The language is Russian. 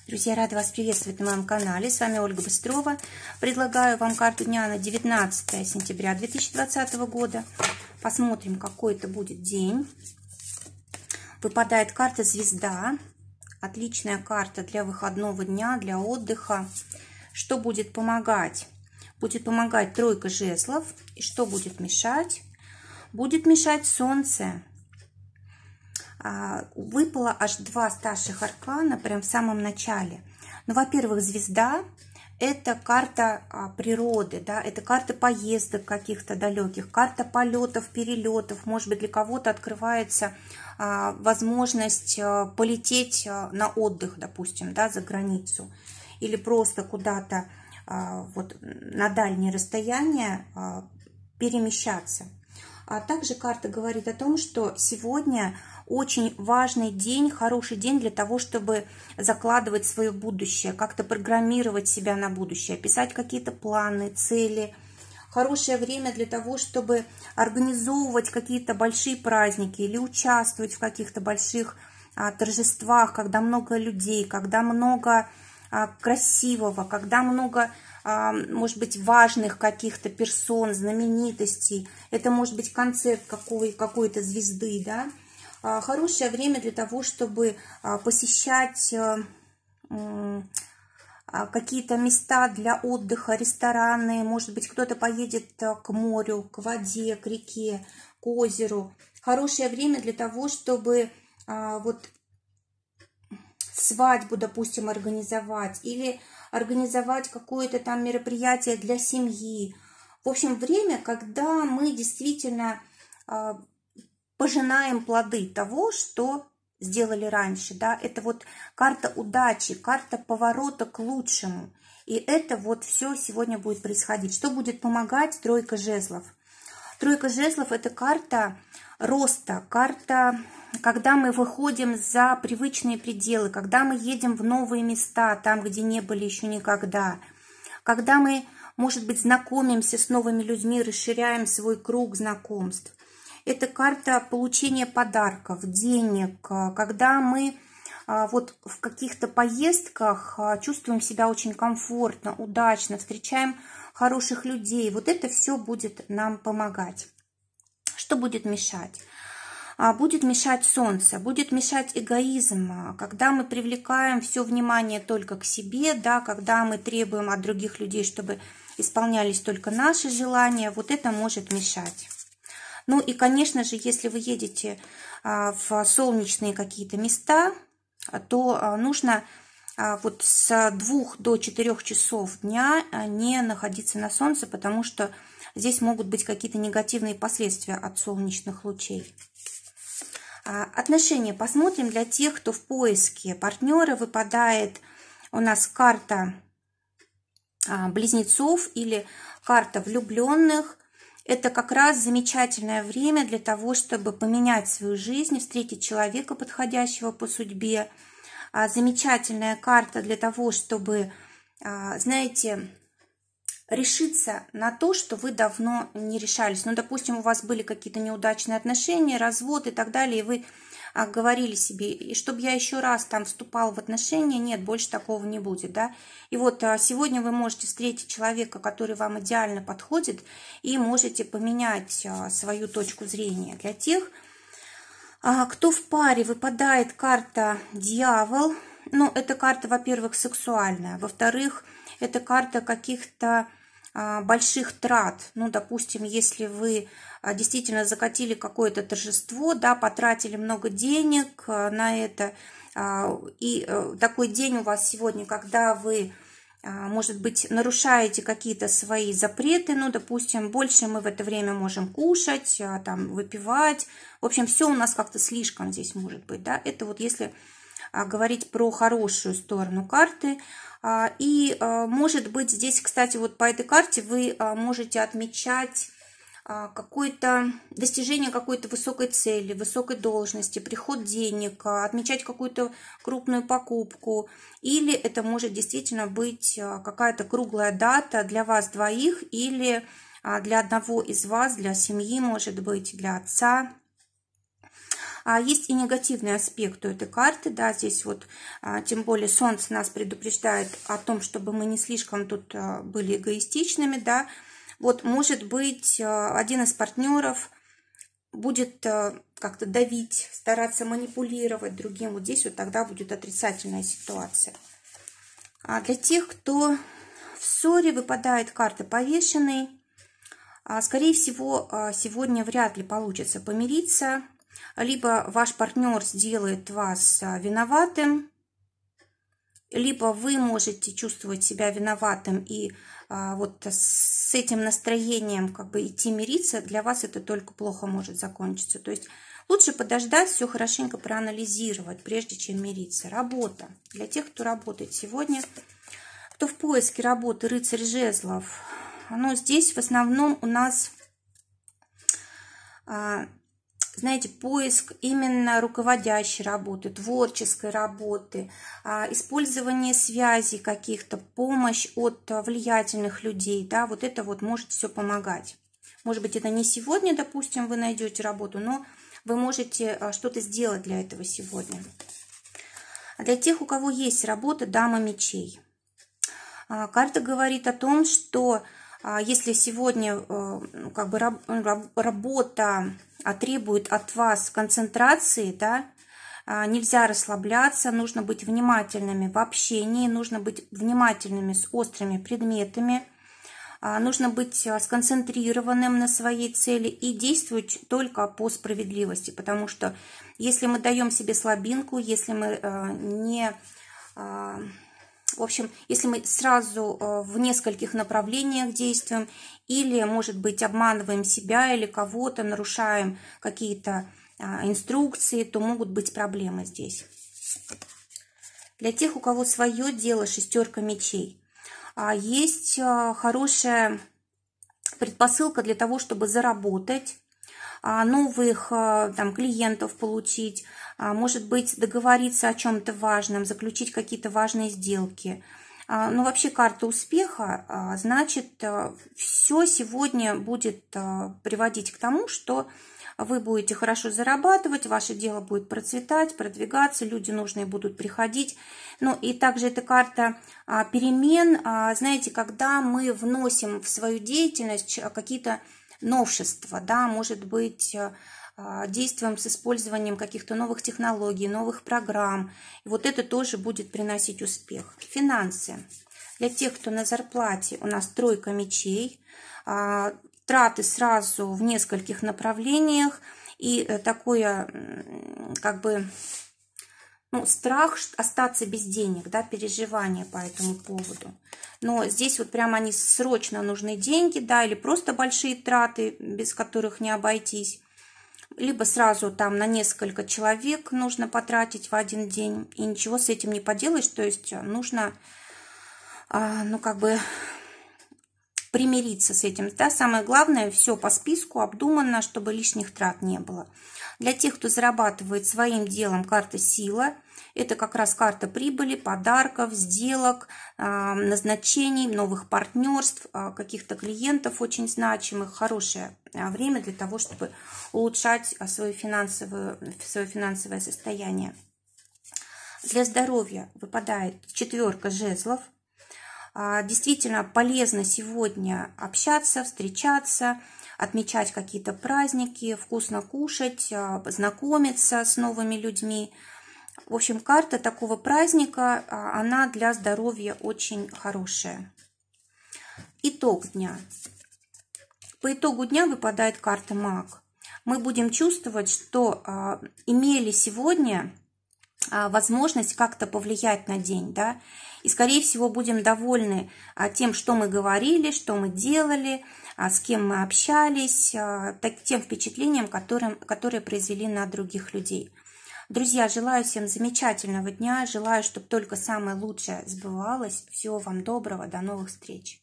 Друзья, рада вас приветствовать на моем канале. С вами Ольга Быстрова. Предлагаю вам карту дня на 19 сентября 2020 года. Посмотрим, какой это будет день. Выпадает карта Звезда. Отличная карта для выходного дня, для отдыха. Что будет помогать? Будет помогать тройка жезлов. И что будет мешать? Будет мешать Солнце. Выпало аж два старших аркана прям в самом начале. Ну, во-первых, Звезда – это карта природы, да, это карта поездок каких-то далеких, карта полетов, перелетов. Может быть, для кого-то открывается возможность полететь на отдых, допустим, да, за границу, или просто куда-то вот на дальние расстояния перемещаться. А также карта говорит о том, что сегодня очень важный день, хороший день для того, чтобы закладывать свое будущее, как-то программировать себя на будущее, писать какие-то планы, цели. Хорошее время для того, чтобы организовывать какие-то большие праздники или участвовать в каких-то больших торжествах, когда много людей, когда много красивого, когда много, может быть, важных каких-то персон, знаменитостей. Это может быть концерт какой-то звезды, да. Хорошее время для того, чтобы посещать какие-то места для отдыха, рестораны. Может быть, кто-то поедет к морю, к воде, к реке, к озеру. Хорошее время для того, чтобы вот свадьбу, допустим, организовать или организовать какое-то там мероприятие для семьи. В общем, время, когда мы действительно пожинаем плоды того, что сделали раньше, да, это вот карта удачи, карта поворота к лучшему, и это вот все сегодня будет происходить. Что будет помогать? Тройка жезлов. Тройка жезлов – это карта роста, карта, когда мы выходим за привычные пределы, когда мы едем в новые места, там, где не были еще никогда, когда мы, может быть, знакомимся с новыми людьми, расширяем свой круг знакомств. Это карта получения подарков, денег, когда мы вот в каких-то поездках чувствуем себя очень комфортно, удачно, встречаем хороших людей. Вот это все будет нам помогать. Что будет мешать? Будет мешать Солнце, будет мешать эгоизм, когда мы привлекаем все внимание только к себе, да, когда мы требуем от других людей, чтобы исполнялись только наши желания, вот это может мешать. Ну и, конечно же, если вы едете в солнечные какие-то места, то нужно вот с 2 до 4 часов дня не находиться на солнце, потому что здесь могут быть какие-то негативные последствия от солнечных лучей. Отношения посмотрим. Для тех, кто в поиске партнера, выпадает у нас карта близнецов или карта влюбленных. Это как раз замечательное время для того, чтобы поменять свою жизнь, встретить человека, подходящего по судьбе. Замечательная карта для того, чтобы, знаете, решиться на то, что вы давно не решались. Ну, допустим, у вас были какие-то неудачные отношения, развод и так далее, и вы говорили себе, и чтобы я еще раз там вступал в отношения, нет, больше такого не будет, да. И вот сегодня вы можете встретить человека, который вам идеально подходит, и можете поменять свою точку зрения. Для тех, кто в паре, выпадает карта Дьявол. Ну, это карта, во-первых, сексуальная, во-вторых, это карта каких-то больших трат. Ну, допустим, если вы действительно закатили какое-то торжество, да, потратили много денег на это, и такой день у вас сегодня, когда вы, может быть, нарушаете какие-то свои запреты, ну, допустим, больше мы в это время можем кушать, там, выпивать, в общем, все у нас как-то слишком здесь может быть, да, это вот если говорить про хорошую сторону карты. И может быть здесь, кстати, вот по этой карте вы можете отмечать какое-то достижение какой-то высокой цели, высокой должности, приход денег, отмечать какую-то крупную покупку. Или это может действительно быть какая-то круглая дата для вас двоих или для одного из вас, для семьи, может быть, для отца. А есть и негативный аспект у этой карты, да, здесь вот, тем более Солнце нас предупреждает о том, чтобы мы не слишком тут были эгоистичными, да. Вот, может быть, один из партнеров будет как-то давить, стараться манипулировать другим. Вот здесь вот тогда будет отрицательная ситуация. А для тех, кто в ссоре, выпадает карта Повешенный. Скорее всего, сегодня вряд ли получится помириться. Либо ваш партнер сделает вас виноватым, либо вы можете чувствовать себя виноватым, и вот с этим настроением как бы идти мириться, для вас это только плохо может закончиться. То есть лучше подождать, все хорошенько проанализировать, прежде чем мириться. Работа. Для тех, кто работает сегодня, кто в поиске работы, рыцарь жезлов. Но здесь в основном у нас, знаете, поиск именно руководящей работы, творческой работы, использование связей каких-то, помощь от влиятельных людей, да, вот это вот может все помогать. Может быть, это не сегодня, допустим, вы найдете работу, но вы можете что-то сделать для этого сегодня. А для тех, у кого есть работа, дама мечей. Карта говорит о том, что если сегодня как бы работа требует от вас концентрации, да, нельзя расслабляться, нужно быть внимательными в общении, нужно быть внимательными с острыми предметами, нужно быть сконцентрированным на своей цели и действовать только по справедливости, потому что если мы даем себе слабинку, если мы в общем, если мы сразу в нескольких направлениях действуем или, может быть, обманываем себя или кого-то, нарушаем какие-то инструкции, то могут быть проблемы здесь. Для тех, у кого свое дело, шестерка мечей, есть хорошая предпосылка для того, чтобы заработать, новых там клиентов получить, может быть, договориться о чем-то важном, заключить какие-то важные сделки. Но вообще карта успеха, значит, все сегодня будет приводить к тому, что вы будете хорошо зарабатывать, ваше дело будет процветать, продвигаться, люди нужные будут приходить. Ну и также эта карта перемен, знаете, когда мы вносим в свою деятельность какие-то новшества, да, может быть, действуем с использованием каких-то новых технологий, новых программ. И вот это тоже будет приносить успех. Финансы. Для тех, кто на зарплате, у нас тройка мечей, траты сразу в нескольких направлениях и такое, как бы, страх остаться без денег, да, переживания по этому поводу. Но здесь вот прямо они срочно нужны деньги, да, или просто большие траты, без которых не обойтись. Либо сразу там на несколько человек нужно потратить в один день, и ничего с этим не поделаешь, то есть нужно, как бы примириться с этим. Да, самое главное, все по списку, обдуманно, чтобы лишних трат не было. Для тех, кто зарабатывает своим делом, карта сила. Это как раз карта прибыли, подарков, сделок, назначений, новых партнерств, каких-то клиентов очень значимых. Хорошее время для того, чтобы улучшать свое финансовое состояние. Для здоровья выпадает четверка жезлов. Действительно полезно сегодня общаться, встречаться, отмечать какие-то праздники, вкусно кушать, знакомиться с новыми людьми. В общем, карта такого праздника, она для здоровья очень хорошая. Итог дня. По итогу дня выпадает карта Маг. Мы будем чувствовать, что имели сегодня возможность как-то повлиять на день, да, и, скорее всего, будем довольны тем, что мы говорили, что мы делали, с кем мы общались, тем впечатлением, которые произвели на других людей. Друзья, желаю всем замечательного дня, желаю, чтобы только самое лучшее сбывалось. Всего вам доброго, до новых встреч!